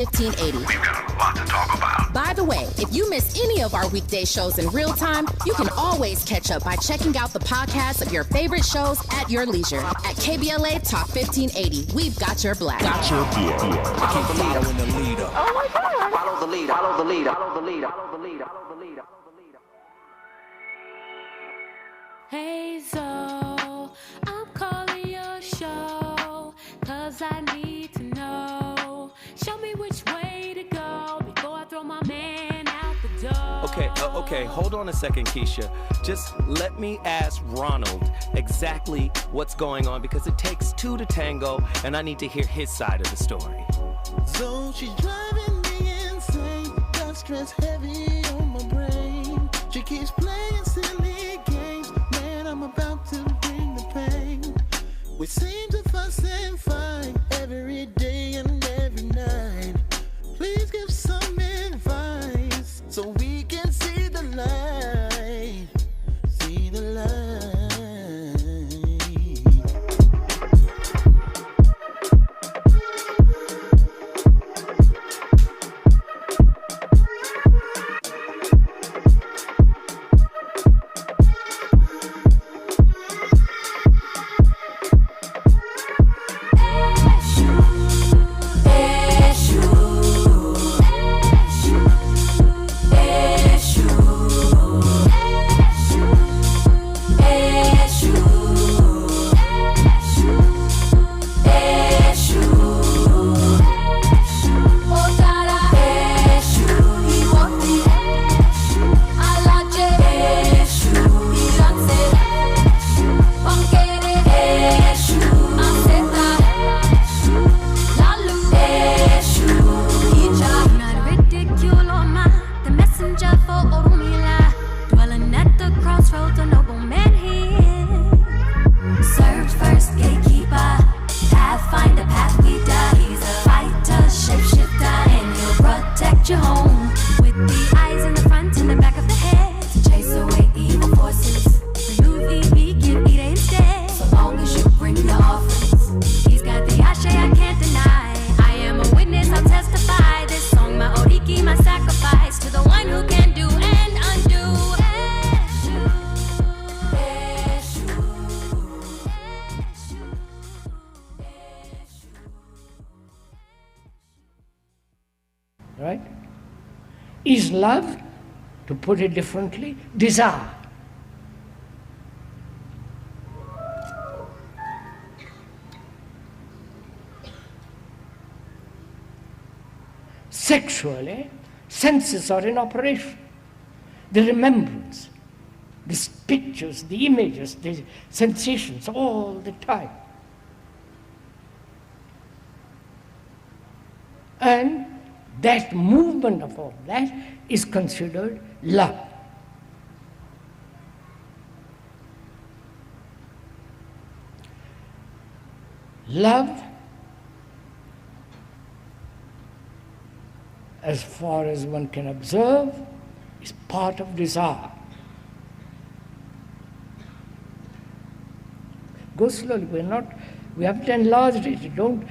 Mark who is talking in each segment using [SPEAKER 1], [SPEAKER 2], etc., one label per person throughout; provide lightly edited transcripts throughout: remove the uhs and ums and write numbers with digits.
[SPEAKER 1] 1580.
[SPEAKER 2] We've got a lot to talk about.
[SPEAKER 1] By the way, if you miss any of our weekday shows in real time, you can always catch up by checking out the podcast of your favorite shows at your leisure. At KBLA Talk 1580, we've got your black.
[SPEAKER 2] Follow the leader.
[SPEAKER 3] Following the leader.
[SPEAKER 4] Oh my God.
[SPEAKER 5] Follow the leader. Follow the leader. Follow the leader. Follow the leader. Follow the leader.
[SPEAKER 6] Hey Zoe, I'm calling your show, 'cause I need to know. Show me which way to go before I throw my man out the door.
[SPEAKER 3] Okay, hold on a second, Keisha. Just let me ask Ronald exactly what's going on, because it takes two to tango, and I need to hear his side of the story.
[SPEAKER 7] So she's driving me insane, got stress heavy on my brain. She keeps playing silly games, man, I'm about to bring the pain. We seem to fuss and fight every day and every night. Please give some advice so we can see the light. See the light.
[SPEAKER 8] Right? Is love, to put it differently, desire? Sexually, senses are in operation. The remembrance, these pictures, the images, the sensations, all the time. And that movement of all that is considered love. Love, as far as one can observe, is part of desire. Go slowly, we haven't enlarged it. Don't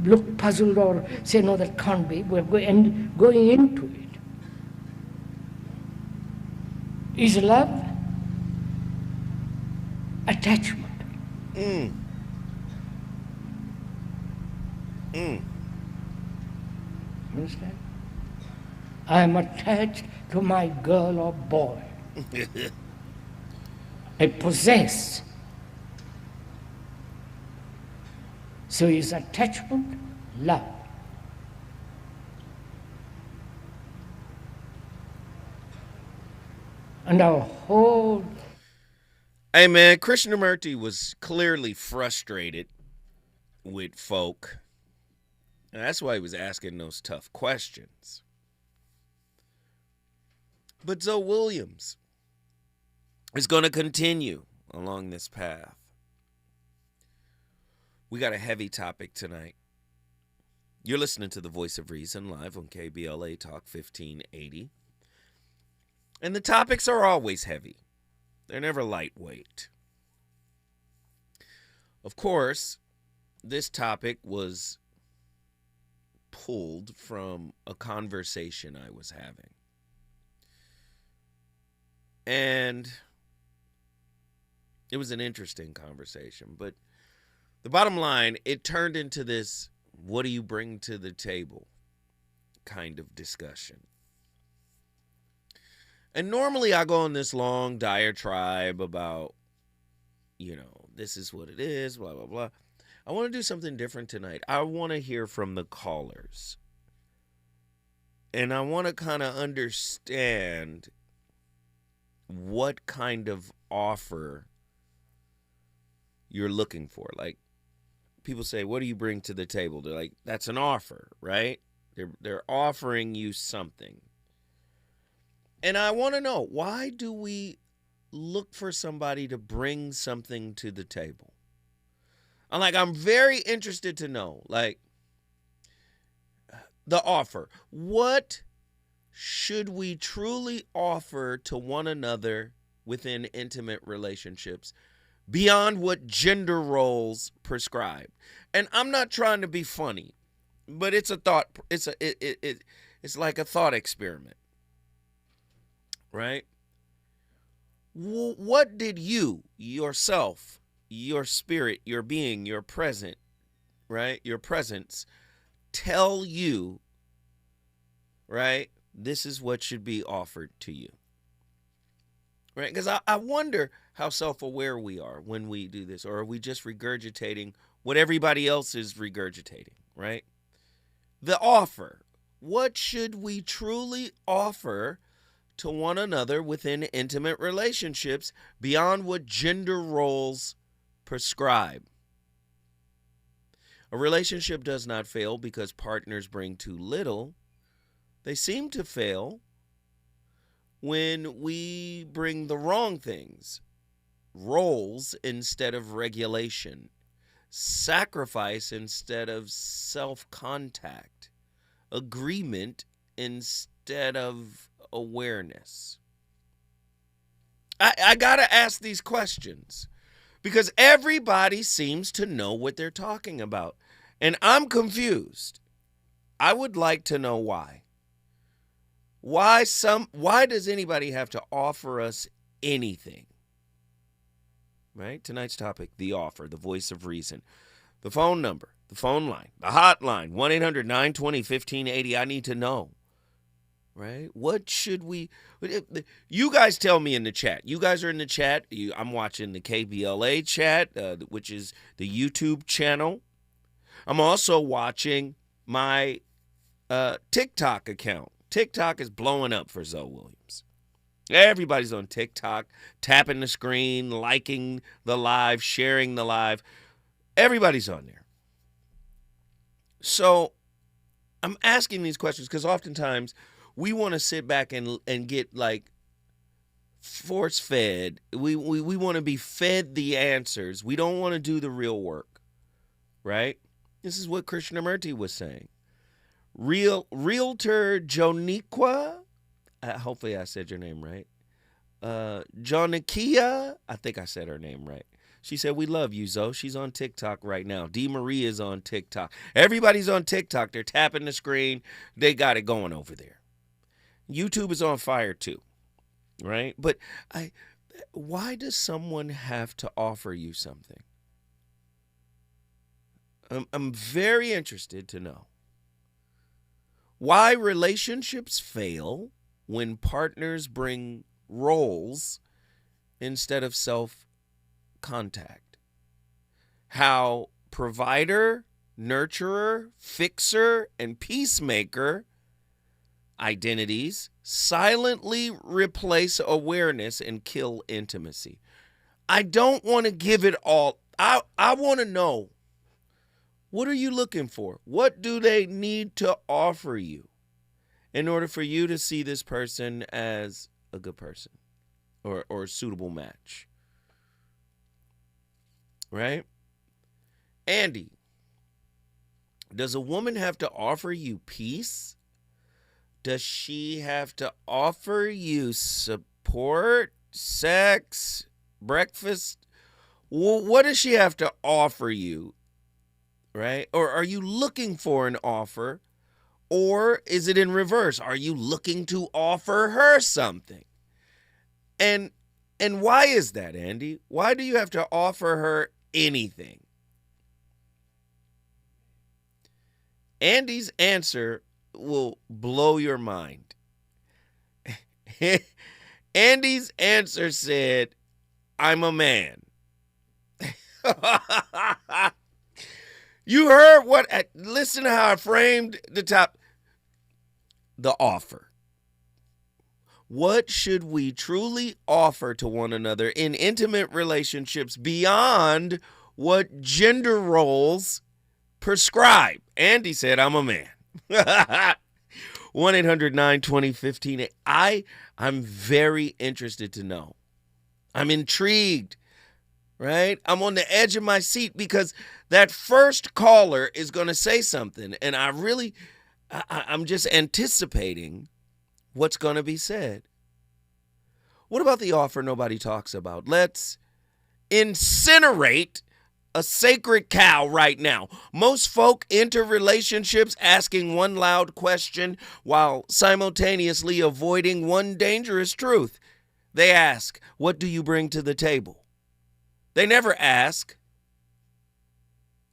[SPEAKER 8] look puzzled or say, no, that can't be. We're going into it. Is love attachment? Understand? I am attached to my girl or boy. I possess. So is attachment love? And our whole...
[SPEAKER 9] Hey man, Krishnamurti was clearly frustrated with folk. And that's why he was asking those tough questions. But Zoe Williams is going to continue along this path. We got a heavy topic tonight. You're listening to The Voice of Reason live on KBLA Talk 1580. And the topics are always heavy. They're never lightweight. Of course, this topic was pulled from a conversation I was having. And it was an interesting conversation, but the bottom line, it turned into this, what do you bring to the table kind of discussion. And normally I go on this long diatribe about, this is what it is, blah, blah, blah. I want to do something different tonight. I want to hear from the callers. And I want to kind of understand what kind of offer you're looking for. Like, people say, what do you bring to the table? They're like, that's an offer, right? They're offering you something. And I want to know, why do we look for somebody to bring something to the table? I'm very interested to know, the offer. What should we truly offer to one another within intimate relationships beyond what gender roles prescribe? And I'm not trying to be funny, but it's a thought. It's like a thought experiment, right? What did you, yourself, your spirit, your being, your present, right? Your presence tell you, right? This is what should be offered to you, right? Because I wonder how self-aware we are when we do this, or are we just regurgitating what everybody else is regurgitating, right? The offer. What should we truly offer to one another within intimate relationships beyond what gender roles prescribe? A relationship does not fail because partners bring too little. They seem to fail when we bring the wrong things, roles instead of regulation, sacrifice instead of self-contact, agreement instead of awareness. I gotta ask these questions because everybody seems to know what they're talking about, and I'm confused. I would like to know why. Why does anybody have to offer us anything? Right? Tonight's topic, the offer, the voice of reason. The phone number, the phone line, the hotline, 1-800-920-1580. I need to know. Right? What should we... You guys tell me in the chat. You guys are in the chat. I'm watching the KBLA chat, which is the YouTube channel. I'm also watching my TikTok account. TikTok is blowing up for Zoe Williams. Everybody's on TikTok, tapping the screen, liking the live, sharing the live. Everybody's on there. So I'm asking these questions because oftentimes we want to sit back and get force fed. We want to be fed the answers. We don't want to do the real work, right? This is what Krishnamurti was saying. Realtor Joniqua, hopefully I said your name right. Jonikia, I think I said her name right. She said, we love you, Zoe. She's on TikTok right now. Dee Marie is on TikTok. Everybody's on TikTok. They're tapping the screen. They got it going over there. YouTube is on fire too, right? But why does someone have to offer you something? I'm very interested to know why relationships fail when partners bring roles instead of self-contact. How provider, nurturer, fixer, and peacemaker identities silently replace awareness and kill intimacy. I don't want to give it all. I want to know, what are you looking for? What do they need to offer you in order for you to see this person as a good person or a suitable match? Right? Andy, does a woman have to offer you peace? Does she have to offer you support, sex, breakfast? What does she have to offer you, right? Or are you looking for an offer Or is it in reverse? Are you looking to offer her something? And why is that, Andy? Why do you have to offer her anything? Andy's answer will blow your mind. Andy's answer said, I'm a man. You heard what? Listen to how I framed the offer. What should we truly offer to one another in intimate relationships beyond what gender roles prescribe? Andy said, I'm a man. 1-800-920-15. I'm very interested to know. I'm intrigued, right? I'm on the edge of my seat because that first caller is going to say something, and I'm just anticipating what's going to be said. What about the offer nobody talks about? Let's incinerate a sacred cow right now. Most folk enter relationships asking one loud question while simultaneously avoiding one dangerous truth. They ask, what do you bring to the table? They never ask,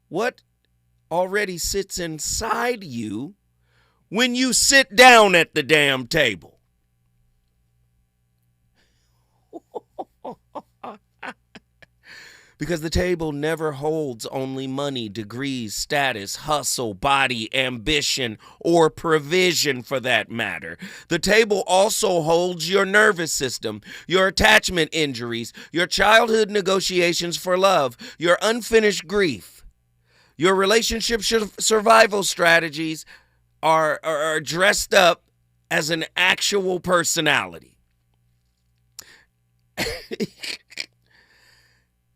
[SPEAKER 9] what already sits inside you when you sit down at the damn table? Because the table never holds only money, degrees, status, hustle, body, ambition, or provision for that matter. The table also holds your nervous system, your attachment injuries, your childhood negotiations for love, your unfinished grief. Your relationship survival strategies are dressed up as an actual personality.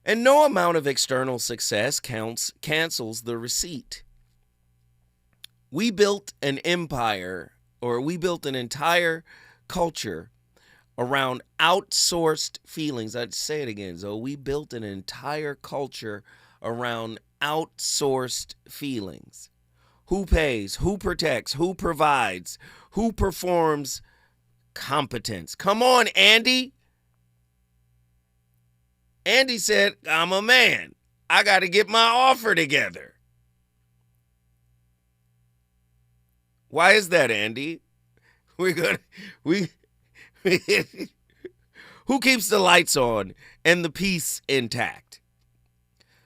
[SPEAKER 9] And no amount of external success cancels the receipt. We built an empire, or we built an entire culture around outsourced feelings. I'd say it again, Zoe. We built an entire culture around outsourced feelings. Who pays? Who protects? Who provides? Who performs competence? Come on, Andy. Andy said, I'm a man. I got to get my offer together. Why is that, Andy? Who keeps the lights on and the peace intact?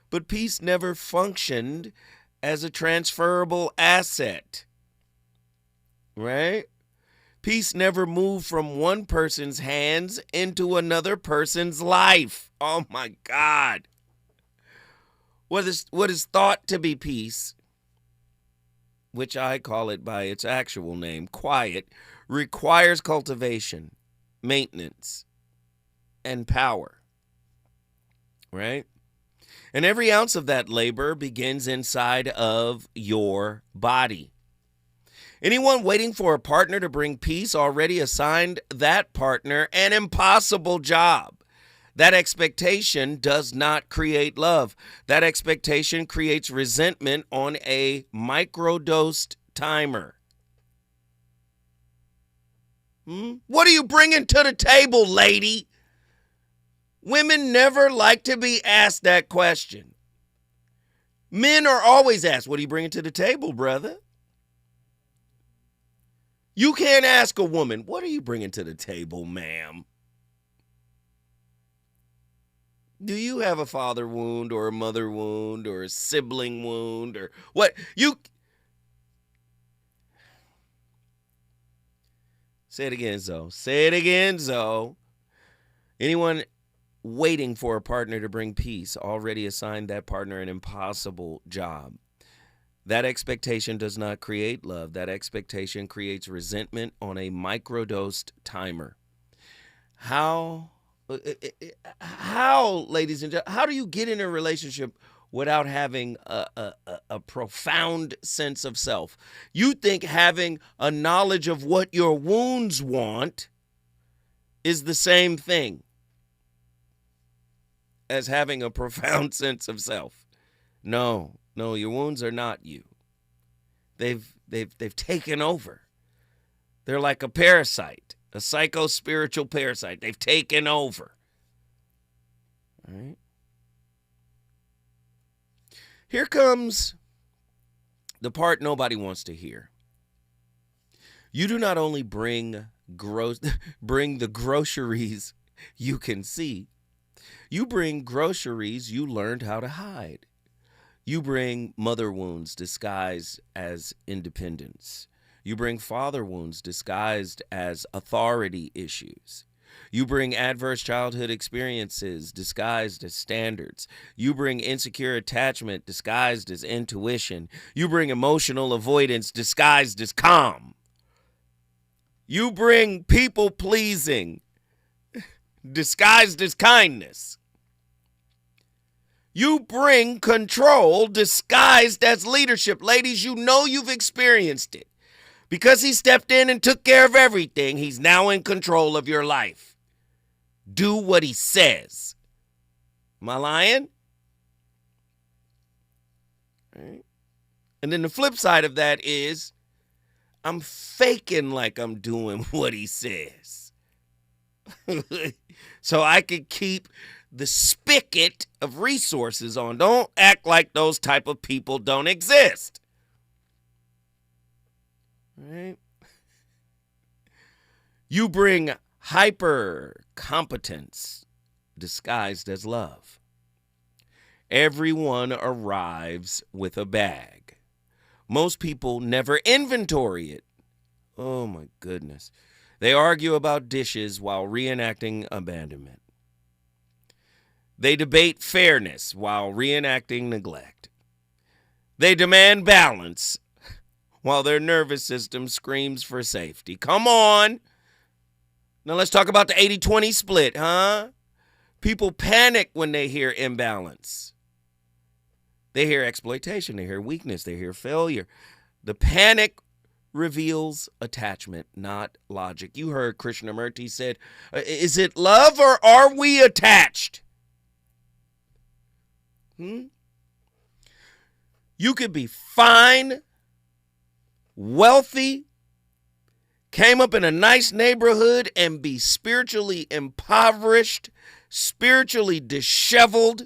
[SPEAKER 9] But peace never functioned as a transferable asset, right? Peace never moved from one person's hands into another person's life. Oh my God. What is thought to be peace, which I call it by its actual name, quiet, requires cultivation, maintenance, and power, right? And every ounce of that labor begins inside of your body. Anyone waiting for a partner to bring peace already assigned that partner an impossible job. That expectation does not create love. That expectation creates resentment on a microdosed timer. What are you bringing to the table, lady? Women never like to be asked that question. Men are always asked, what are you bringing to the table, brother? You can't ask a woman, what are you bringing to the table, ma'am? Do you have a father wound or a mother wound or a sibling wound or what? Say it again, Zoe. Say it again, Zoe. Anyone waiting for a partner to bring peace already assigned that partner an impossible job. That expectation does not create love. That expectation creates resentment on a microdosed timer. How, ladies and gentlemen, how do you get in a relationship without having a profound sense of self? You think having a knowledge of what your wounds want is the same thing as having a profound sense of self. No, your wounds are not you. They've They've taken over. They're like a parasite, a psycho-spiritual parasite. They've taken over. All right. Here comes the part nobody wants to hear. You do not only bring the groceries you can see. You bring groceries you learned how to hide. You bring mother wounds disguised as independence. You bring father wounds disguised as authority issues. You bring adverse childhood experiences disguised as standards. You bring insecure attachment disguised as intuition. You bring emotional avoidance disguised as calm. You bring people pleasing disguised as kindness. You bring control disguised as leadership. Ladies, you know you've experienced it. Because he stepped in and took care of everything, he's now in control of your life. Do what he says. Am I lying? Right. And then the flip side of that is, I'm faking like I'm doing what he says. So I could keep the spigot of resources on. Don't act like those type of people don't exist. Right? You bring hyper competence disguised as love. Everyone arrives with a bag. Most people never inventory it. Oh my goodness. They argue about dishes while reenacting abandonment. They debate fairness while reenacting neglect. They demand balance while their nervous system screams for safety. Come on. Now let's talk about the 80-20 split, huh? People panic when they hear imbalance. They hear exploitation, they hear weakness, they hear failure. The panic reveals attachment, not logic. You heard Krishnamurti said, is it love or are we attached? You could be fine, wealthy, came up in a nice neighborhood and be spiritually impoverished, spiritually disheveled,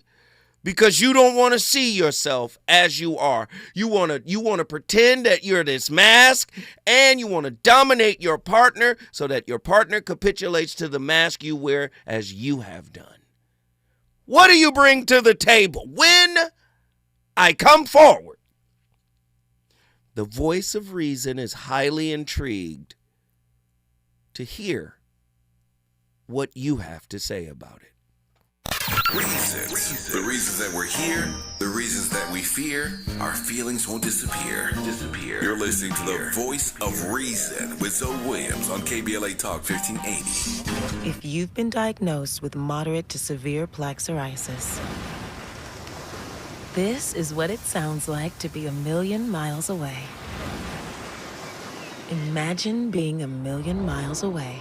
[SPEAKER 9] because you don't want to see yourself as you are. You want to pretend that you're this mask, and you want to dominate your partner so that your partner capitulates to the mask you wear as you have done. What do you bring to the table? When I come forward, the voice of reason is highly intrigued to hear what you have to say about it.
[SPEAKER 2] Reasons. The reasons that we're here, the reasons that we fear, our feelings won't disappear. You're listening to the Voice of Reason with Zoe Williams on KBLA Talk 1580.
[SPEAKER 4] If you've been diagnosed with moderate to severe plaque psoriasis, this is what it sounds like to be 1,000,000 miles away. Imagine being 1,000,000 miles away.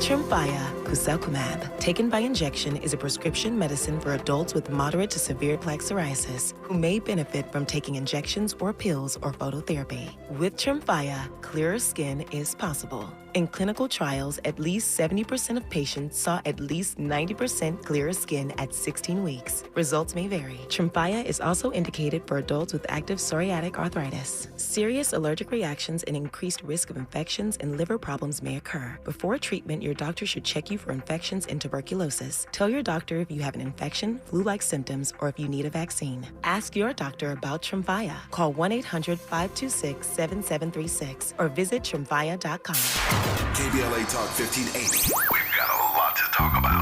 [SPEAKER 4] Tremfya guselkumab, taken by injection, is a prescription medicine for adults with moderate to severe plaque psoriasis who may benefit from taking injections or pills or phototherapy. With Tremfya, clearer skin is possible. In clinical trials, at least 70% of patients saw at least 90% clearer skin at 16 weeks. Results may vary. Tremfya is also indicated for adults with active psoriatic arthritis. Serious allergic reactions and increased risk of infections and liver problems may occur. Before treatment, your doctor should check you for infections and tuberculosis. Tell your doctor if you have an infection, flu-like symptoms, or if you need a vaccine. Ask your doctor about Tremfya. Call 1-800-526-7736 or visit tremfya.com.
[SPEAKER 2] KBLA Talk 1580. We've got a lot to talk about.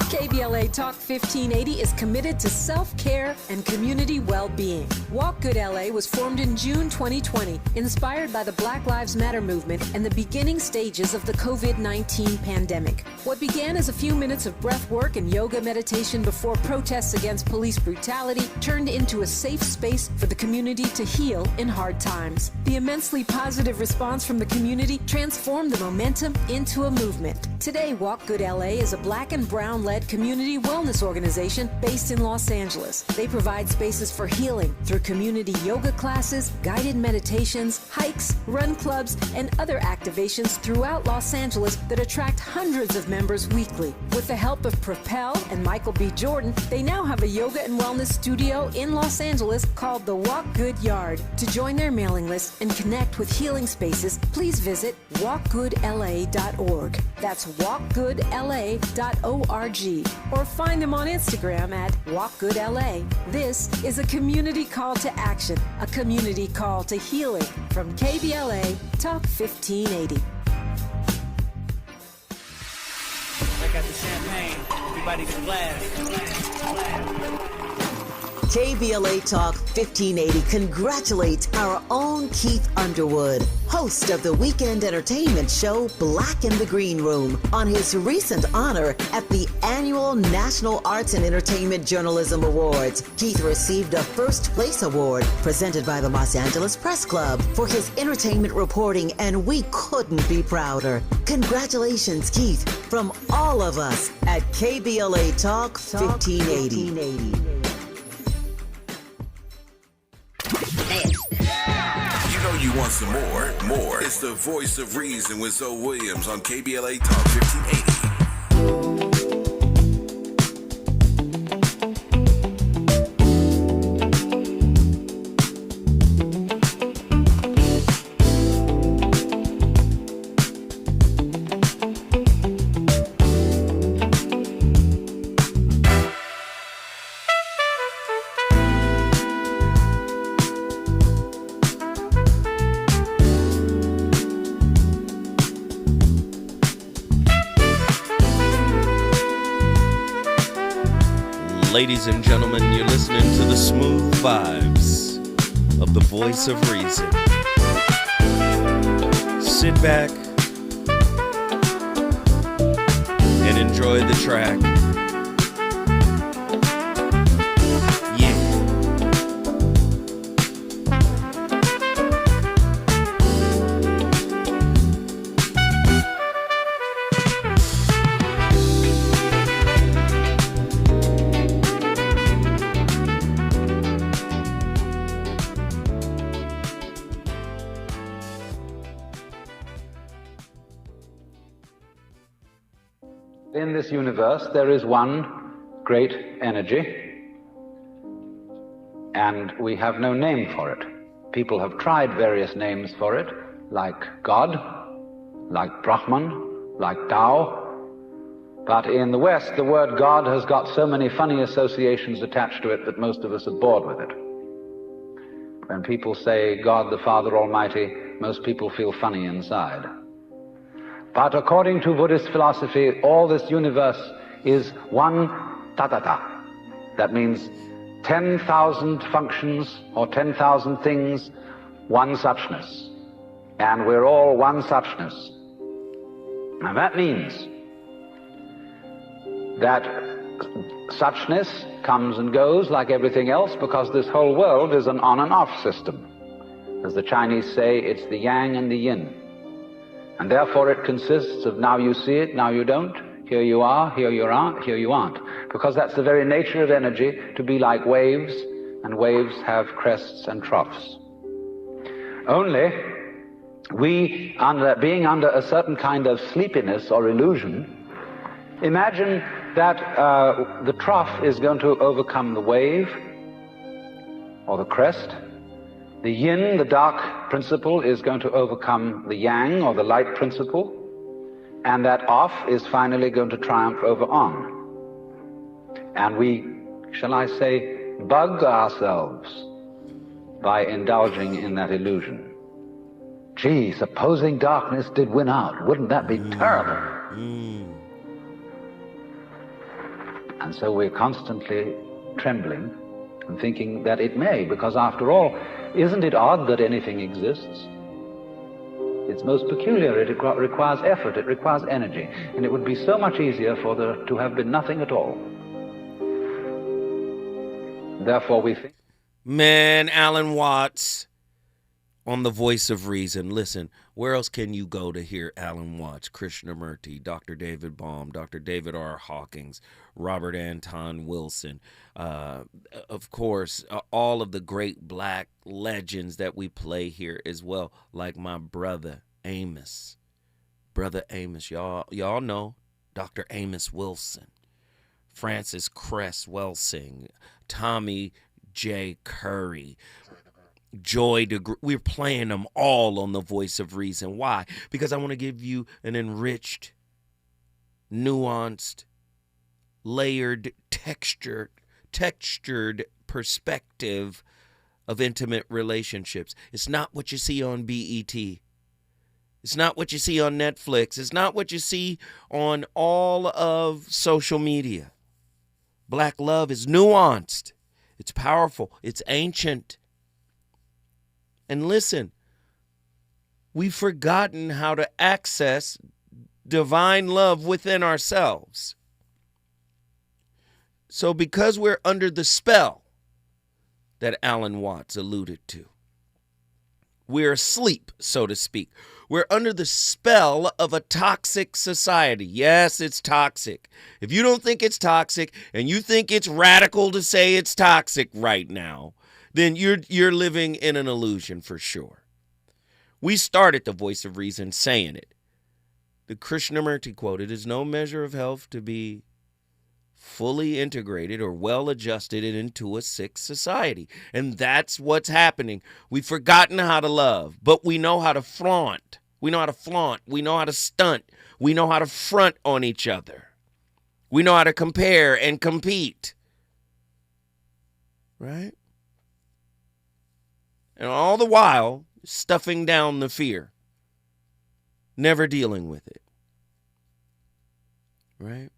[SPEAKER 10] KBLA Talk 1580 is committed to self-care and community well-being. Walk Good LA was formed in June 2020, inspired by the Black Lives Matter movement and the beginning stages of the COVID-19 pandemic. What began as a few minutes of breath work and yoga meditation before protests against police brutality turned into a safe space for the community to heal in hard times. The immensely positive response from the community transformed the momentum into a movement. Today, Walk Good LA is a Black and brown-led Ed community wellness organization based in Los Angeles. They provide spaces for healing through community yoga classes, guided meditations, hikes, run clubs, and other activations throughout Los Angeles that attract hundreds of members weekly. With the help of Propel and Michael B. Jordan, they now have a yoga and wellness studio in Los Angeles called the Walk Good Yard. To join their mailing list and connect with healing spaces, please visit walkgoodla.org. That's walkgoodla.org. Or find them on Instagram at walkgoodla. This is a community call to action, a community call to healing from KBLA Talk 1580.
[SPEAKER 11] Check out the champagne. Everybody's glass.
[SPEAKER 12] KBLA Talk 1580 congratulates our own Keith Underwood, host of the weekend entertainment show Black in the Green Room, on his recent honor at the annual National Arts and Entertainment Journalism Awards. Keith received a first place award presented by the Los Angeles Press Club for his entertainment reporting, and we couldn't be prouder. Congratulations, Keith, from all of us at KBLA Talk 1580.
[SPEAKER 2] You know you want some more. It's the Voice of Reason with Zoe Williams on KBLA Talk 1580.
[SPEAKER 9] Ladies and gentlemen, you're listening to the smooth vibes of the Voice of Reason. Sit back and enjoy the track.
[SPEAKER 13] In this universe, there is one great energy, and we have no name for it. People have tried various names for it, like God, like Brahman, like Tao. But in the West, the word God has got so many funny associations attached to it that most of us are bored with it. When people say God the Father Almighty, most people feel funny inside. But according to Buddhist philosophy, all this universe is one tatata. That means 10,000 functions or 10,000 things, one suchness. And we're all one suchness. And that means that suchness comes and goes like everything else, because this whole world is an on and off system. As the Chinese say, it's the yang and the yin. And therefore it consists of now you see it, now you don't, here you are, here you aren't, here you aren't. Because that's the very nature of energy, to be like waves, and waves have crests and troughs. Only we, being under a certain kind of sleepiness or illusion, imagine that the trough is going to overcome the wave or the crest. The yin, the dark principle, is going to overcome the yang, or the light principle, and that off is finally going to triumph over on. And we, shall I say, bug ourselves by indulging in that illusion. Gee, supposing darkness did win out, wouldn't that be terrible? And so we're constantly trembling and thinking that it may, because after all, isn't it odd that anything exists? It's most peculiar. It requires effort, it requires energy, and it would be so much easier for there to have been nothing at all. Therefore we think...
[SPEAKER 9] Man, Alan Watts on the Voice of Reason. Listen, where else can you go to hear Alan Watts, Krishnamurti, Dr. David Baum, Dr. David R. Hawkins, Robert Anton Wilson, of course, all of the great black legends that we play here as well, like my brother Amos. Brother Amos, y'all know Dr. Amos Wilson, Francis Cress Welsing, Tommy J. Curry, Joy DeGruy. We're playing them all on the Voice of Reason. Why? Because I want to give you an enriched, nuanced, layered, textured perspective of intimate relationships. It's not what you see on BET. It's not what you see on Netflix. It's not what you see on all of social media. Black love is nuanced. It's powerful. It's ancient. And listen, we've forgotten how to access divine love within ourselves. So because we're under the spell that Alan Watts alluded to, we're asleep, so to speak. We're under the spell of a toxic society. Yes, it's toxic. If you don't think it's toxic and you think it's radical to say it's toxic right now, then you're living in an illusion for sure. We started the Voice of Reason saying it. The Krishnamurti quote, "It is no measure of health to be fully integrated or well adjusted into a sick society." And that's what's happening. We've forgotten how to love, but we know how to flaunt. We know how to flaunt. We know how to stunt. We know how to front on each other. We know how to compare and compete. Right? And all the while, stuffing down the fear. Never dealing with it. Right?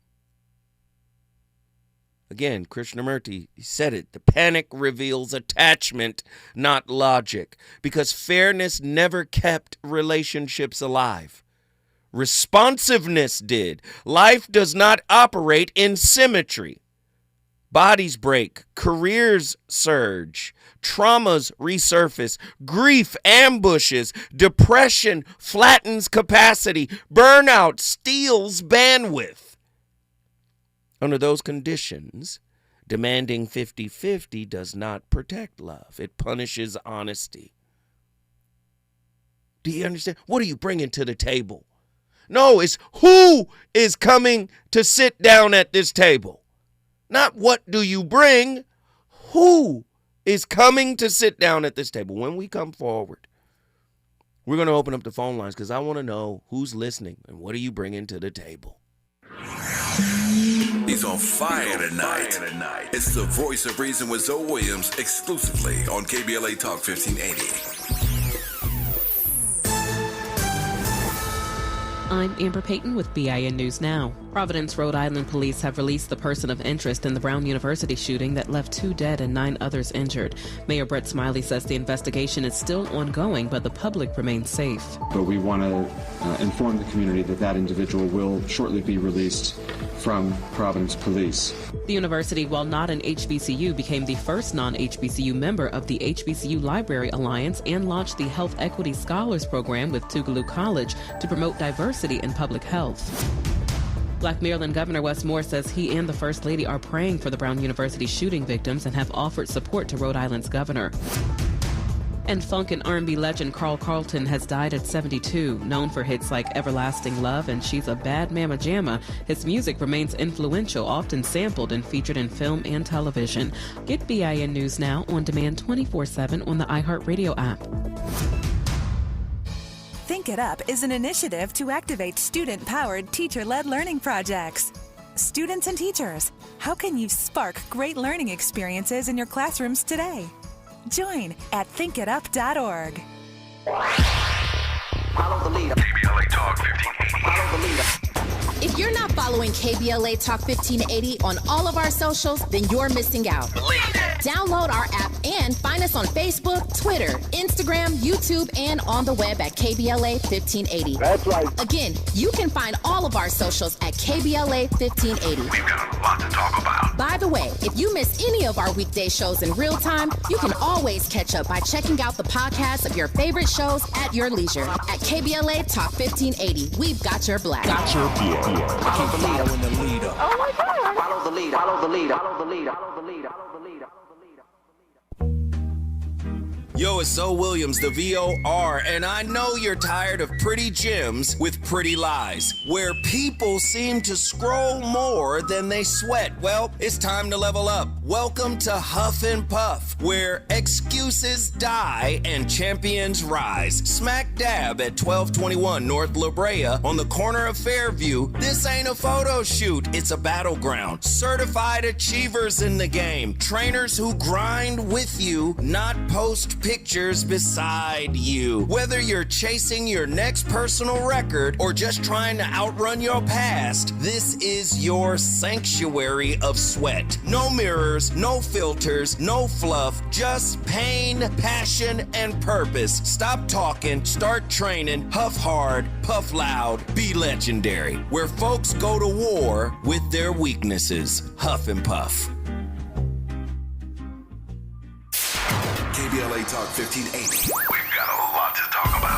[SPEAKER 9] Again, Krishnamurti said it. The panic reveals attachment, not logic. Because fairness never kept relationships alive. Responsiveness did. Life does not operate in symmetry. Bodies break, careers surge, traumas resurface, grief ambushes, depression flattens capacity, burnout steals bandwidth. Under those conditions, demanding 50-50 does not protect love. It punishes honesty. Do you understand? What are you bringing to the table? No, it's who is coming to sit down at this table. Not what do you bring, who is coming to sit down at this table. When we come forward, we're going to open up the phone lines because I want to know who's listening and what are you bringing to the table.
[SPEAKER 2] He's on fire tonight. It's the Voice of Reason with Zoe Williams exclusively on KBLA Talk 1580.
[SPEAKER 14] I'm Amber Payton with BIN News Now. Providence, Rhode Island police have released the person of interest in the Brown University shooting that left 2 dead and 9 others injured. Mayor Brett Smiley says the investigation is still ongoing, but the public remains safe.
[SPEAKER 15] But we want to inform the community that that individual will shortly be released from Providence Police.
[SPEAKER 14] The university, while not an HBCU, became the first non-HBCU member of the HBCU Library Alliance and launched the Health Equity Scholars Program with Tougaloo College to promote diversity in public health. Black Maryland Governor Wes Moore says he and the First Lady are praying for the Brown University shooting victims and have offered support to Rhode Island's governor. And funk and R&B legend Carl Carlton has died at 72. Known for hits like Everlasting Love and She's a Bad Mama Jamma, his music remains influential, often sampled and featured in film and television. Get BIN News Now on demand 24/7 on the iHeartRadio app.
[SPEAKER 16] Think It Up is an initiative to activate student-powered, teacher-led learning projects. Students and teachers, how can you spark great learning experiences in your classrooms today? Join at thinkitup.org.
[SPEAKER 5] Follow the leader.
[SPEAKER 2] KBLA Talk 1580.
[SPEAKER 5] Follow the leader.
[SPEAKER 1] If you're not following KBLA Talk 1580 on all of our socials, then you're missing out. Download our app and find us on Facebook, Twitter, Instagram, Instagram, YouTube, and on the web at KBLA 1580.
[SPEAKER 17] That's right.
[SPEAKER 1] Again, you can find all of our socials at KBLA 1580.
[SPEAKER 2] We've got a lot to talk about.
[SPEAKER 1] By the way, if you miss any of our weekday shows in real time, you can always catch up by checking out the podcast of your favorite shows at your leisure. At KBLA Talk 1580, we've got your black.
[SPEAKER 2] Got your black.
[SPEAKER 11] Keep following the leader.
[SPEAKER 5] Oh my God. Follow the leader. Follow the leader. Follow the leader. Follow the leader. Follow the leader.
[SPEAKER 9] Yo, it's Zoe Williams, the VOR, and I know you're tired of pretty gems with pretty lies, where people seem to scroll more than they sweat. Well, it's time to level up. Welcome to Huff and Puff, where excuses die and champions rise. Smack dab at 1221 North La Brea on the corner of Fairview. This ain't a photo shoot, it's a battleground. Certified achievers in the game. Trainers who grind with you, not post pictures beside you. Whether you're chasing your next personal record or just trying to outrun your past, this is your sanctuary of sweat. No mirrors, no filters, no fluff, just pain, passion, and purpose. Stop talking, start training, huff hard, puff loud, be legendary. Where folks go to war with their weaknesses. Huff and Puff.
[SPEAKER 2] KBLA Talk 1580. We've got a lot to talk about.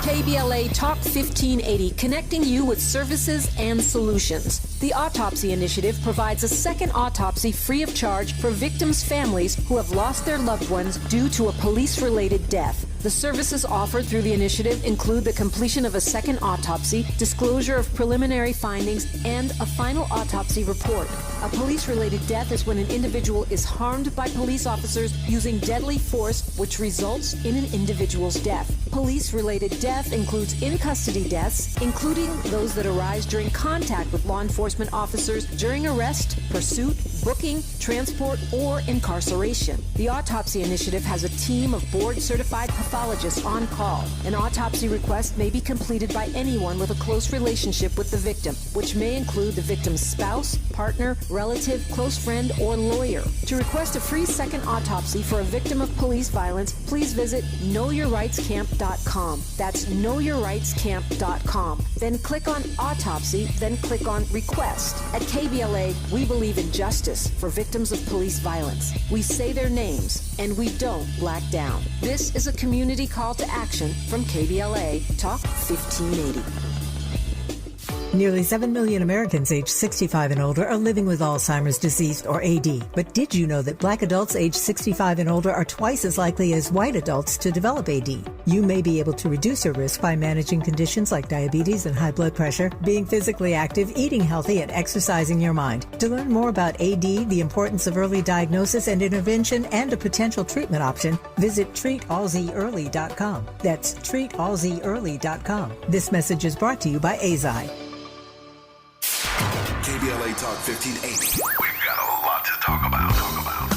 [SPEAKER 10] KBLA Talk 1580, connecting you with services and solutions. The Autopsy Initiative provides a second autopsy free of charge for victims' families who have lost their loved ones due to a police-related death. The services offered through the initiative include the completion of a second autopsy, disclosure of preliminary findings, and a final autopsy report. A police-related death is when an individual is harmed by police officers using deadly force, which results in an individual's death. Police-related death includes in-custody deaths, including those that arise during contact with law enforcement officers during arrest, pursuit, booking, transport, or incarceration. The Autopsy Initiative has a team of board-certified pathologists on call. An autopsy request may be completed by anyone with a close relationship with the victim, which may include the victim's spouse, partner, relative, close friend, or lawyer. To request a free second autopsy for a victim of police violence, please visit knowyourrightscamp.com. That's knowyourrightscamp.com. Then click on Autopsy, then click on Request. At KBLA, we believe in justice for victims of police violence. We say their names, and we don't black down. This is a community call to action from KBLA Talk 1580.
[SPEAKER 18] Nearly 7 million Americans aged 65 and older are living with Alzheimer's disease, or AD. But did you know that black adults aged 65 and older are twice as likely as white adults to develop AD? You may be able to reduce your risk by managing conditions like diabetes and high blood pressure, being physically active, eating healthy, and exercising your mind. To learn more about AD, the importance of early diagnosis and intervention, and a potential treatment option, visit treatalzearly.com. That's treatalzearly.com. This message is brought to you by AZI.
[SPEAKER 2] KBLA Talk 1580. We've got a lot to talk about.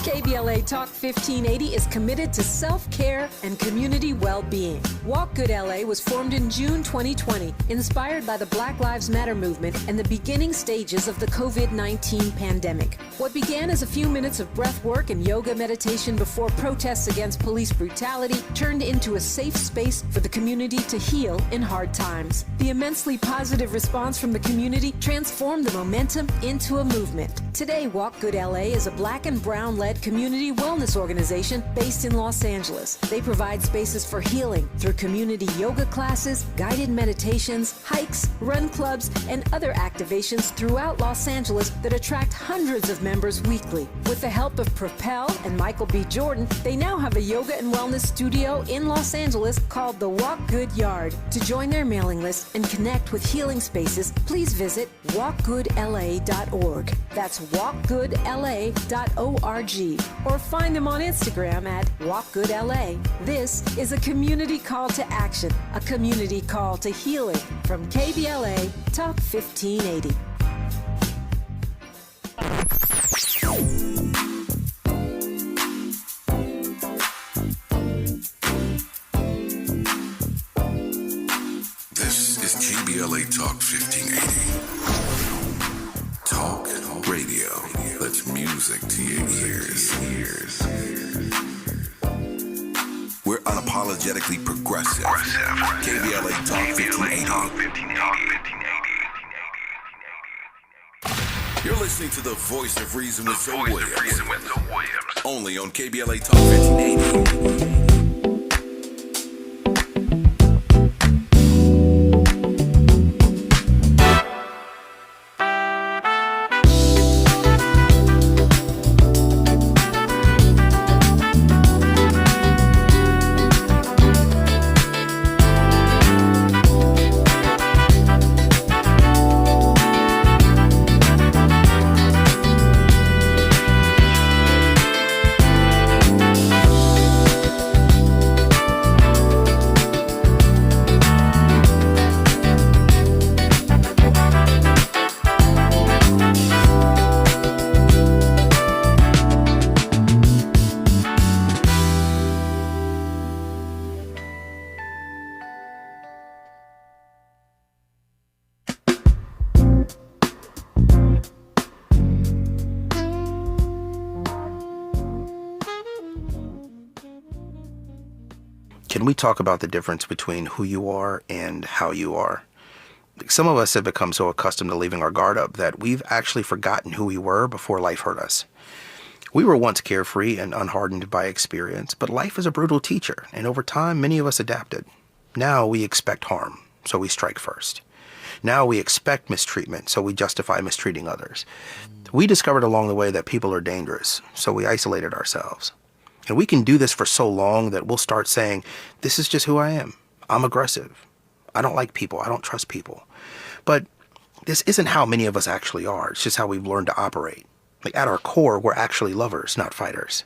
[SPEAKER 10] KBLA Talk 1580 is committed to self-care and community well-being. Walk Good LA was formed in June 2020, inspired by the Black Lives Matter movement and the beginning stages of the COVID-19 pandemic. What began as a few minutes of breath work and yoga meditation before protests against police brutality turned into a safe space for the community to heal in hard times. The immensely positive response from the community transformed the momentum into a movement. Today, Walk Good LA is a black and brown-led community wellness organization based in Los Angeles. They provide spaces for healing through community yoga classes, guided meditations, hikes, run clubs, and other activations throughout Los Angeles that attract hundreds of members weekly. With the help of Propel and Michael B. Jordan, they now have a yoga and wellness studio in Los Angeles called the Walk Good Yard. To join their mailing list and connect with healing spaces, please visit walkgoodla.org. That's walkgoodla.org. Or find them on Instagram at WalkGoodLA. This is a community call to action, a community call to healing from KBLA Talk 1580.
[SPEAKER 2] This is KBLA Talk 1580. Talk radio. That's music to your ears. We're out unapologetically progressive. KBLA Talk 1580. You're listening to the Voice of Reason with Zoe Williams. Only on KBLA Talk 1580.
[SPEAKER 17] Can we talk about the difference between who you are and how you are? Some of us have become so accustomed to leaving our guard up that we've actually forgotten who we were before life hurt us. We were once carefree and unhardened by experience, but life is a brutal teacher, and over time, many of us adapted. Now we expect harm, so we strike first. Now we expect mistreatment, so we justify mistreating others. We discovered along the way that people are dangerous, so we isolated ourselves. And we can do this for so long that we'll start saying, this is just who I am. I'm aggressive. I don't like people. I don't trust people. But this isn't how many of us actually are. It's just how we've learned to operate. Like at our core, we're actually lovers, not fighters.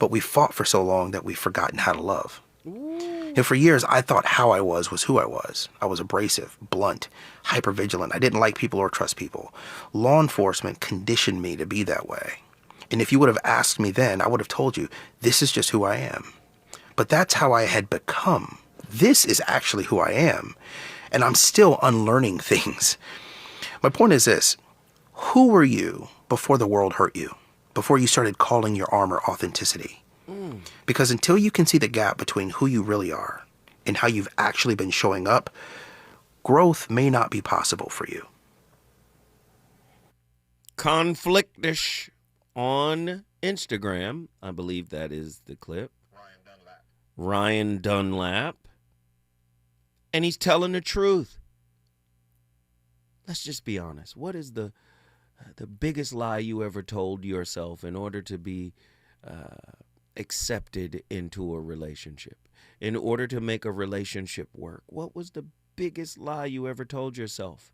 [SPEAKER 17] But we fought for so long that we've forgotten how to love. And for years, I thought how I was who I was. I was abrasive, blunt, hypervigilant. I didn't like people or trust people. Law enforcement conditioned me to be that way. And if you would have asked me then, I would have told you, this is just who I am. But that's how I had become. This is actually who I am. And I'm still unlearning things. My point is this. Who were you before the world hurt you? Before you started calling your armor authenticity? Because until you can see the gap between who you really are and how you've actually been showing up, growth may not be possible for you.
[SPEAKER 9] Conflictish on Instagram. I believe that is the clip. Ryan Dunlap. And he's telling the truth. Let's just be honest. What is the biggest lie you ever told yourself in order to be accepted into a relationship? In order to make a relationship work? What was the biggest lie you ever told yourself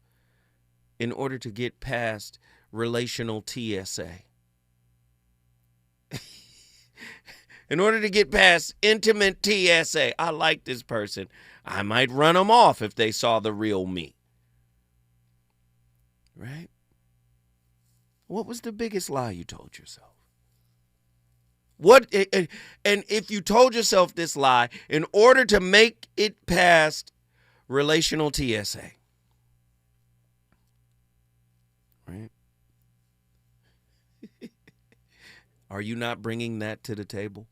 [SPEAKER 9] in order to get past relational TSA? In order to get past intimate TSA, I like this person. I might run them off if they saw the real me. Right? What was the biggest lie you told yourself? And if you told yourself this lie in order to make it past relational TSA, right? Are you not bringing that to the table?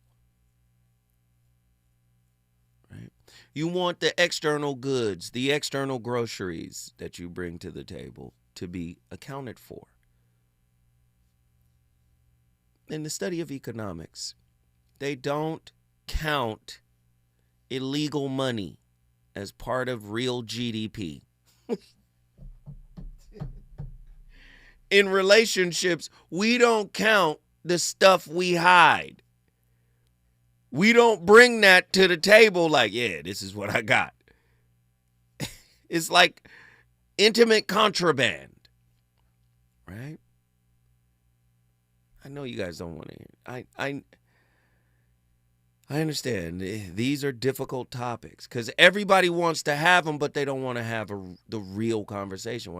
[SPEAKER 9] Right? You want the external goods, the external groceries that you bring to the table to be accounted for. In the study of economics, they don't count illegal money as part of real GDP. In relationships, we don't count the stuff we hide. We don't bring that to the table like, yeah, this is what I got. It's like intimate contraband, right? I know you guys don't want to hear it. I understand. These are difficult topics because everybody wants to have them, but they don't want to have the real conversation.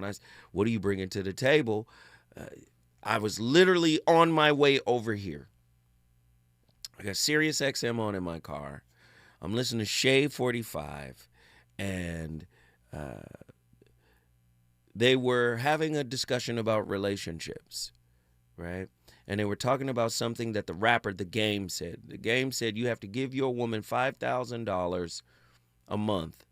[SPEAKER 9] What are you bringing to the table? I was literally on my way over here. I got Sirius XM on in my car. I'm listening to Shade 45, and they were having a discussion about relationships, right? And they were talking about something that the rapper The Game said. The Game said you have to give your woman $5,000 a month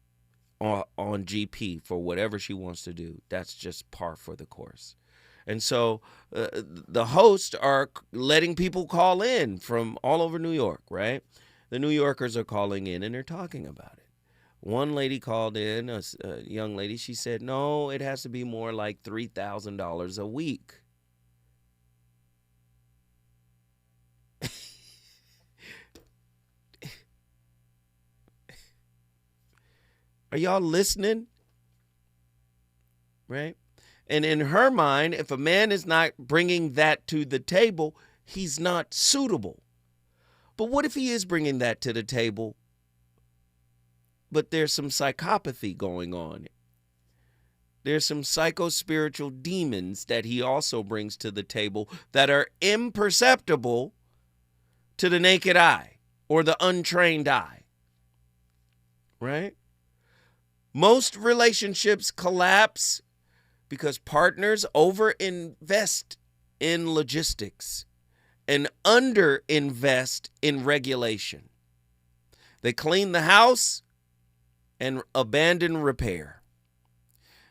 [SPEAKER 9] on GP for whatever she wants to do. That's just par for the course. And so the hosts are letting people call in from all over New York, right? The New Yorkers are calling in and they're talking about it. One lady called in, a young lady, she said, no, it has to be more like $3,000 a week. Are y'all listening? Right? And in her mind, if a man is not bringing that to the table, he's not suitable. But what if he is bringing that to the table, but there's some psychopathy going on? There's some psycho-spiritual demons that he also brings to the table that are imperceptible to the naked eye or the untrained eye. Right? Most relationships collapse because partners overinvest in logistics and underinvest in regulation. They clean the house and abandon repair.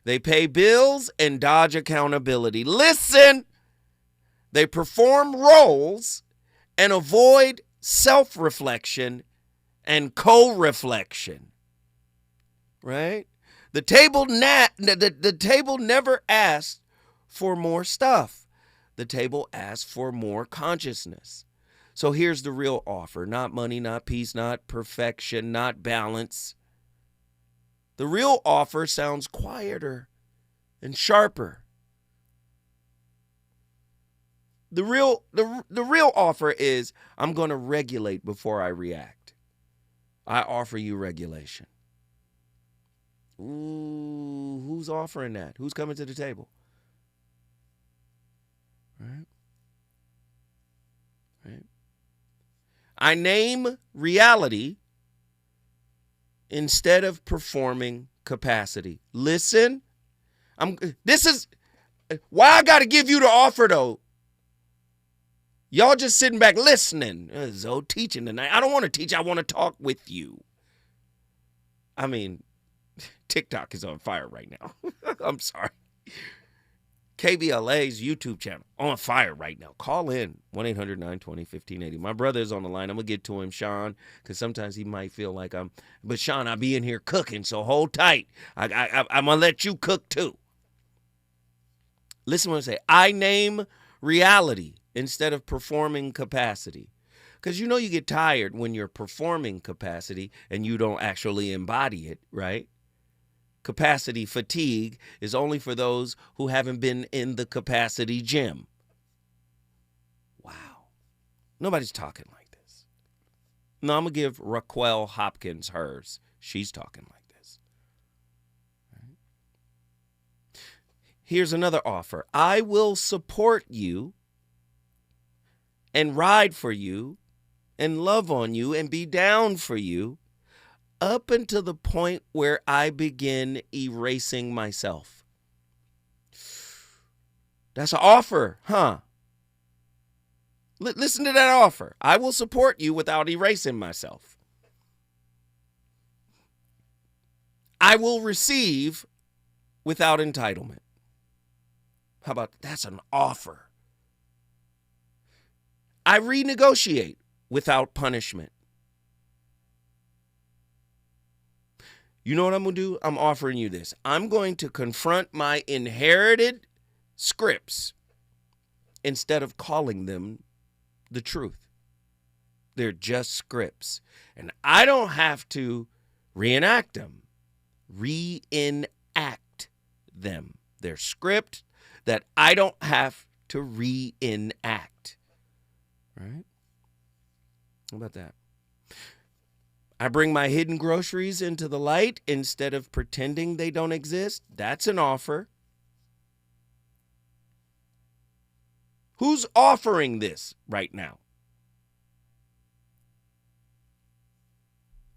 [SPEAKER 9] They pay bills and dodge accountability. Listen! They perform roles and avoid self-reflection and co-reflection. Right? The table never asks for more stuff. The table asks for more consciousness. So here's the real offer. Not money, not peace, not perfection, not balance. The real offer sounds quieter and sharper. The real offer is, I'm going to regulate before I react. I offer you regulation. Ooh, who's offering that? Who's coming to the table? Right? I name reality instead of performing capacity. Listen, this is why I got to give you the offer, though. Y'all just sitting back listening. Zoe teaching tonight. I don't want to teach. I want to talk with you. I mean, TikTok is on fire right now. I'm sorry. KBLA's YouTube channel on fire right now. Call in 1-800-920-1580. My brother is on the line. I'm going to get to him, Sean, because sometimes he might feel like but Sean, I be in here cooking, so hold tight. I'm going to let you cook too. Listen what I say. I name reality instead of performing capacity. Because you know you get tired when you're performing capacity and you don't actually embody it, right? Capacity fatigue is only for those who haven't been in the capacity gym. Wow. Nobody's talking like this. No, I'm going to give Raquel Hopkins hers. She's talking like this. Right? Here's another offer. I will support you and ride for you and love on you and be down for you up until the point where I begin erasing myself. That's an offer, huh? Listen to that offer. I will support you without erasing myself. I will receive without entitlement. How about that? That's an offer. I renegotiate without punishment. You know what I'm going to do? I'm offering you this. I'm going to confront my inherited scripts instead of calling them the truth. They're just scripts. And I don't have to reenact them. Reenact them. They're script that I don't have to reenact. Right? How about that? I bring my hidden groceries into the light instead of pretending they don't exist. That's an offer. Who's offering this right now?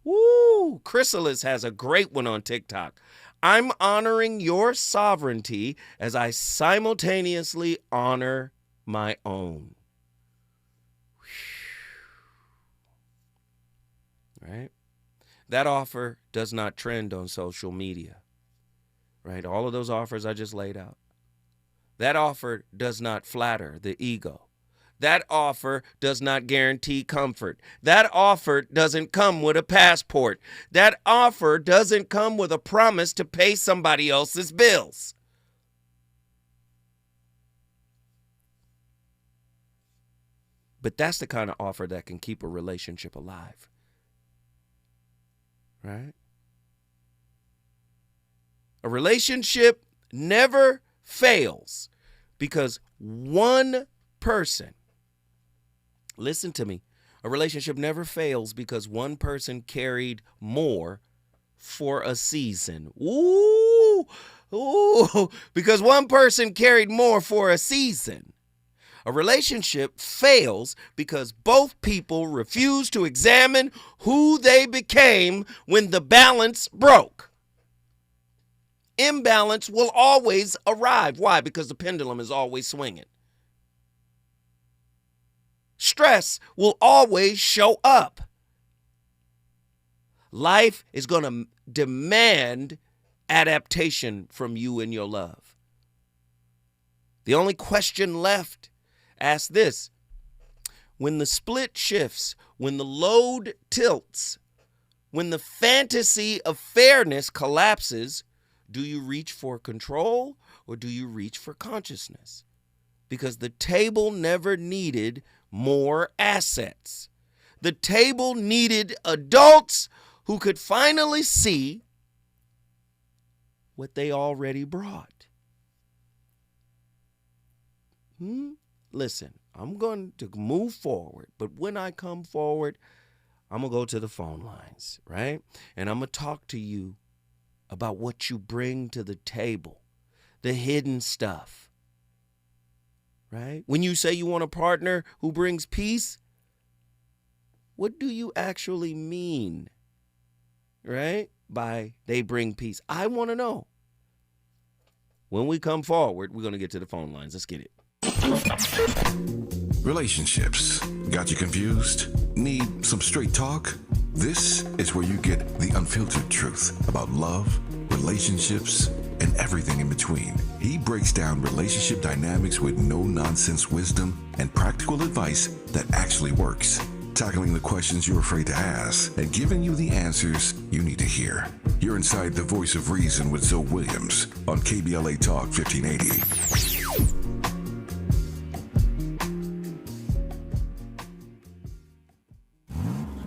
[SPEAKER 9] Woo! Chrysalis has a great one on TikTok. I'm honoring your sovereignty as I simultaneously honor my own. right? That offer does not trend on social media, right? All of those offers I just laid out. That offer does not flatter the ego. That offer does not guarantee comfort. That offer doesn't come with a passport. That offer doesn't come with a promise to pay somebody else's bills. But that's the kind of offer that can keep a relationship alive. Right? A relationship never fails because one person, listen to me, a relationship never fails because one person carried more for a season. Ooh, because one person carried more for a season. A relationship fails because both people refuse to examine who they became when the balance broke. Imbalance will always arrive. Why? Because the pendulum is always swinging. Stress will always show up. Life is going to demand adaptation from you and your love. The only question left, ask this: when the split shifts, when the load tilts, when the fantasy of fairness collapses, do you reach for control or do you reach for consciousness? Because the table never needed more assets. The table needed adults who could finally see what they already brought. Listen, I'm going to move forward, but when I come forward, I'm going to go to the phone lines, right? And I'm going to talk to you about what you bring to the table, the hidden stuff, right? When you say you want a partner who brings peace, what do you actually mean, right, by they bring peace? I want to know. When we come forward, we're going to get to the phone lines. Let's get it.
[SPEAKER 2] Relationships. Got you confused? Need some straight talk? This is where you get the unfiltered truth about love, relationships, and everything in between. He breaks down relationship dynamics with no-nonsense wisdom and practical advice that actually works. Tackling the questions you're afraid to ask and giving you the answers you need to hear. You're inside the Voice of Reason with Zoe Williams on KBLA Talk 1580.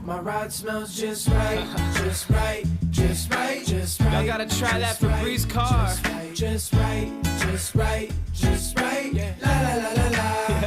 [SPEAKER 19] My ride smells just right, just right, just right, just right.
[SPEAKER 11] Y'all gotta try that Febreze car.
[SPEAKER 19] Just right, just right, just right. Yeah. La la la la la.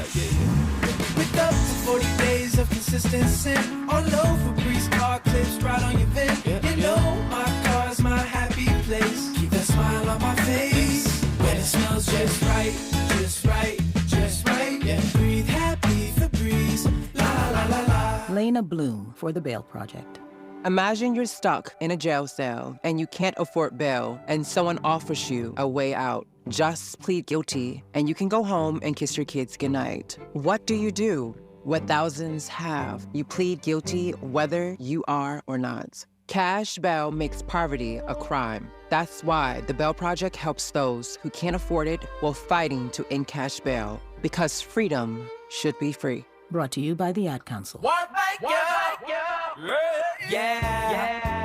[SPEAKER 19] With up to 40 days of consistency. All over Febreze car clips right on your vent. You know my car's my happy place. Keep that smile on my face. When it smells just right, just right, just right. Yeah. Breathe happy Febreze. La la la la la.
[SPEAKER 20] Lena Bloom for the Bail Project. Imagine you're stuck in a jail cell and you can't afford bail and someone offers you a way out. Just plead guilty and you can go home and kiss your kids goodnight. What do you do? What thousands have. You plead guilty whether you are or not. Cash bail makes poverty a crime. That's why the Bail Project helps those who can't afford it while fighting to end cash bail. Because freedom should be free.
[SPEAKER 18] Brought to you by the Ad Council.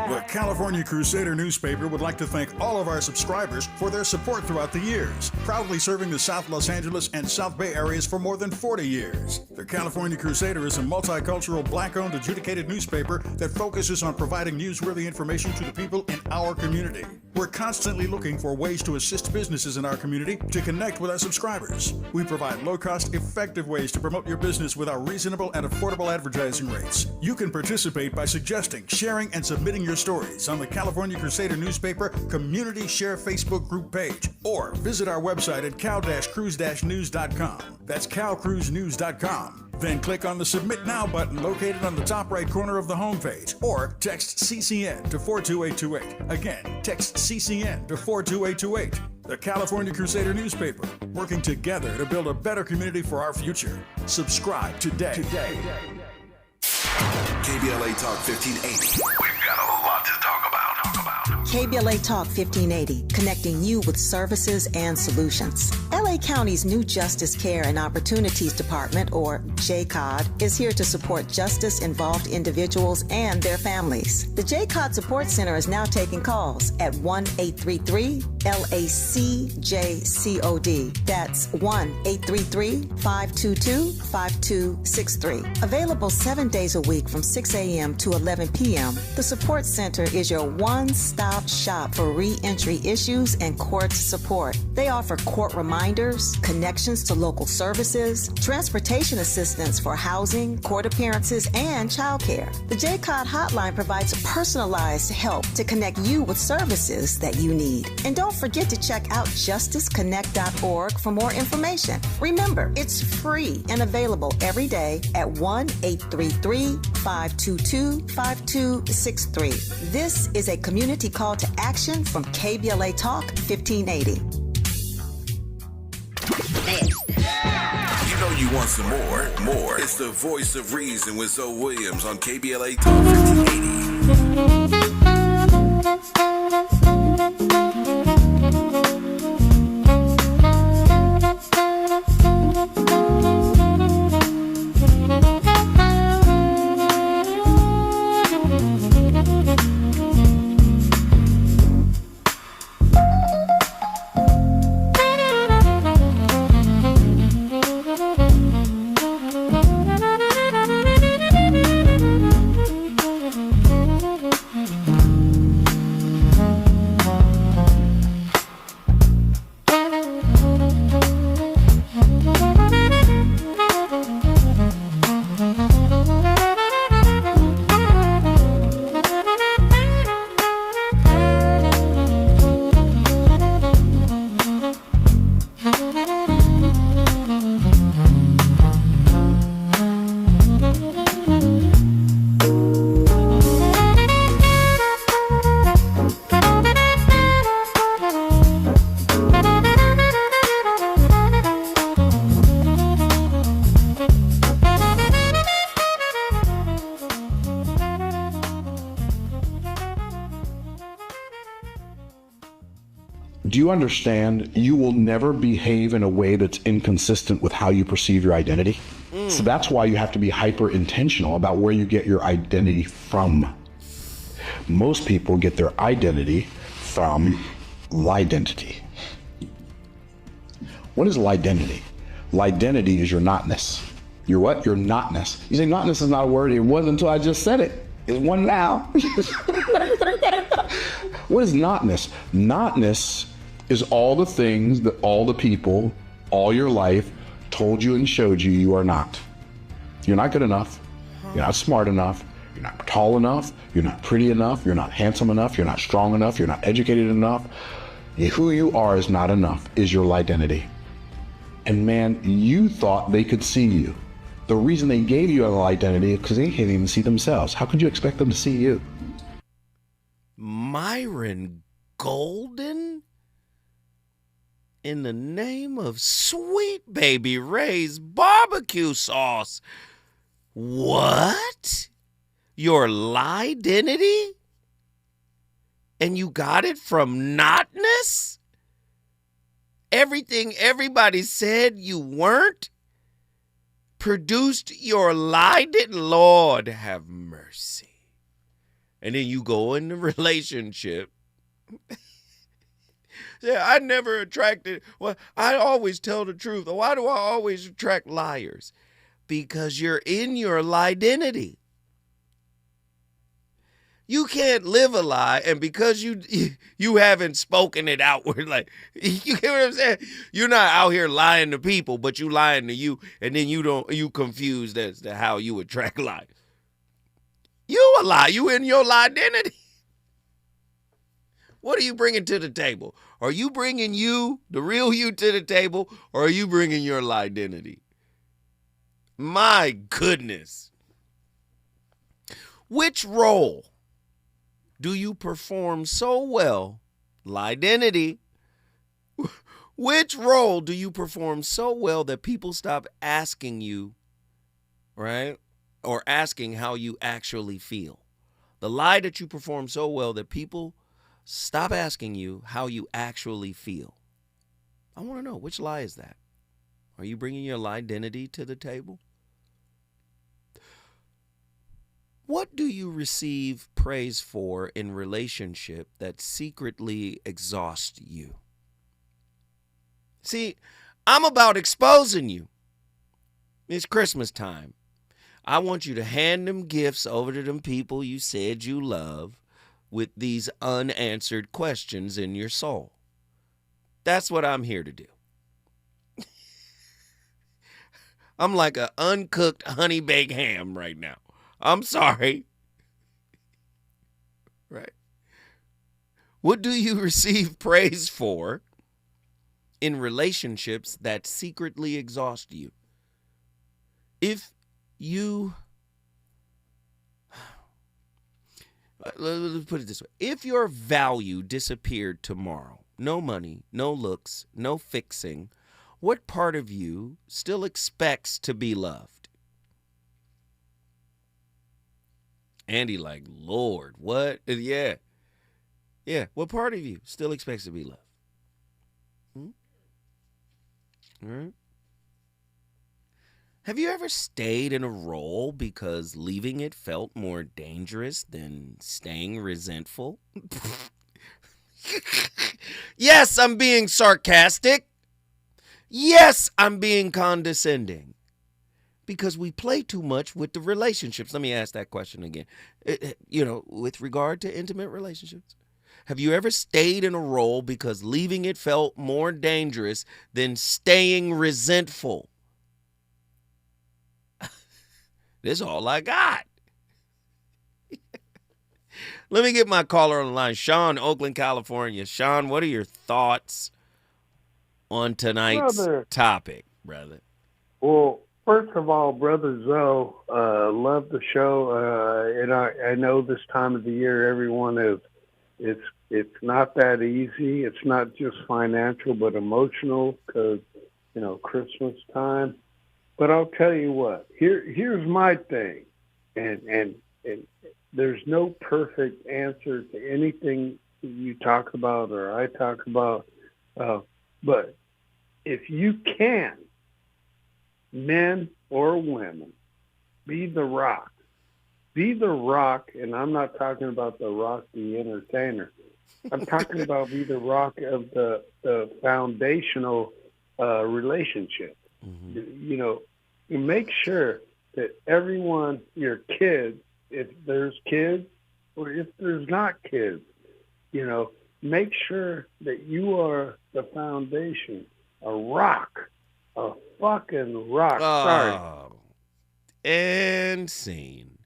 [SPEAKER 21] The California Crusader newspaper would like to thank all of our subscribers for their support throughout the years, proudly serving the South Los Angeles and South Bay areas for more than 40 years. The California Crusader is a multicultural, black-owned, adjudicated newspaper that focuses on providing newsworthy information to the people in our community. We're constantly looking for ways to assist businesses in our community to connect with our subscribers. We provide low-cost, effective ways to promote your business with our reasonable and affordable advertising rates. You can participate by suggesting, sharing, and submitting your stories on the California Crusader newspaper Community Share Facebook group page, or visit our website at cal-cruise-news.com. That's calcruisenews.com. Then click on the Submit Now button located on the top right corner of the homepage, or text CCN to 42828. Again, text CCN to 42828. The California Crusader newspaper, working together to build a better community for our future. Subscribe today.
[SPEAKER 2] KBLA Talk 1580. We've got a lot to talk about.
[SPEAKER 6] KBLA Talk 1580, connecting you with services and solutions. LA County's new Justice Care and Opportunities Department, or JCOD, is here to support justice-involved individuals and their families. The JCOD Support Center is now taking calls at 1-833-LACJCOD. That's 1-833-522-5263. Available 7 days a week from 6 a.m. to 11 p.m., the Support Center is your one-stop shop for re-entry issues and court support. They offer court reminders, connections to local services, transportation assistance for housing, court appearances, and childcare. The JCOD hotline provides personalized help to connect you with services that you need. And don't forget to check out justiceconnect.org for more information. Remember, it's free and available every day at 1-833-522-5263. This is a community call to action from KBLA Talk 1580.
[SPEAKER 2] You know you want some more. It's the Voice of Reason with Zoe Williams on KBLA Talk 1580.
[SPEAKER 22] Do you understand you will never behave in a way that's inconsistent with how you perceive your identity? So that's why you have to be hyper intentional about where you get your identity from. Most people get their identity from lidentity. What is lidentity? Lidentity is your notness. Your what? Your notness. You say notness is not a word. It wasn't until I just said it. It's one now. What is notness? Notness is all the things that all the people, all your life, told you and showed you you are not. You're not good enough. You're not smart enough. You're not tall enough. You're not pretty enough. You're not handsome enough. You're not strong enough. You're not educated enough. Who you are is not enough, is your identity. And man, you thought they could see you. The reason they gave you an identity is because they can't even see themselves. How could you expect them to see you?
[SPEAKER 9] Myron Golden? In the name of Sweet Baby Ray's barbecue sauce. What? Your lidentity? And you got it from notness? Everything everybody said you weren't? Produced your lident? Lord have mercy. And then you go in the relationship. Yeah, I never attracted. Well, I always tell the truth. Why do I always attract liars? Because you're in your lidentity. You can't live a lie, and because you haven't spoken it outward, like, you get what I'm saying? You're not out here lying to people, but you lying to you, and then you confused as to how you attract lies. You a lie. You in your lidentity. What are you bringing to the table? Are you bringing you, the real you, to the table, or are you bringing your lidentity? My goodness. Which role do you perform so well? Lidentity. Which role do you perform so well that people stop asking you, right? or asking how you actually feel. The lie that you perform so well that people stop asking you how you actually feel. I want to know, which lie is that? Are you bringing your identity to the table? What do you receive praise for in relationship that secretly exhausts you? See, I'm about exposing you. It's Christmas time. I want you to hand them gifts over to them people you said you love with these unanswered questions in your soul. That's what I'm here to do. I'm like an uncooked honey baked ham right now. I'm sorry. Right? What do you receive praise for in relationships that secretly exhaust you? If you, let's put it this way. If your value disappeared tomorrow, no money, no looks, no fixing, what part of you still expects to be loved? Andy like, Lord, what? Yeah. What part of you still expects to be loved? All right. Have you ever stayed in a role because leaving it felt more dangerous than staying resentful? Yes, I'm being sarcastic. Yes, I'm being condescending. Because we play too much with the relationships. Let me ask that question again. With regard to intimate relationships, have you ever stayed in a role because leaving it felt more dangerous than staying resentful? This is all I got. Let me get my caller on the line. Sean, Oakland, California. Sean, what are your thoughts on tonight's topic, brother?
[SPEAKER 3] Well, first of all, Brother Zoe, love the show, and I know this time of the year everyone it's not that easy. It's not just financial, but emotional because, Christmas time. But I'll tell you what, here's my thing, and there's no perfect answer to anything you talk about or I talk about, but if you can, men or women, be the rock. Be the rock, and I'm not talking about the Rock the Entertainer. I'm talking about be the rock of the foundational relationship. Mm-hmm. You make sure that everyone, your kids, if there's kids or if there's not kids, make sure that you are the foundation, a rock. A fucking rock. Sorry.
[SPEAKER 9] And scene.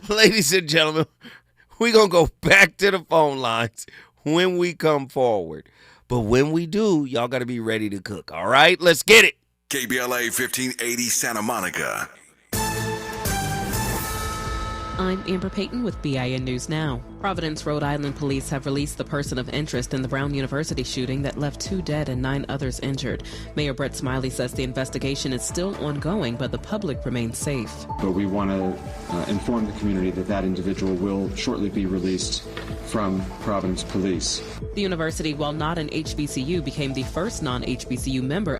[SPEAKER 9] Ladies and gentlemen, we're going to go back to the phone lines when we come forward. But when we do, y'all got to be ready to cook. All right? Let's get it.
[SPEAKER 2] KBLA 1580 Santa Monica.
[SPEAKER 14] I'm Amber Payton with BIN News Now. Providence, Rhode Island police have released the person of interest in the Brown University shooting that left 2 dead and 9 others injured. Mayor Brett Smiley says the investigation is still ongoing, but the public remains safe.
[SPEAKER 15] But we want to inform the community that individual will shortly be released from Providence Police.
[SPEAKER 14] The university, while not an HBCU, became the first non-HBCU member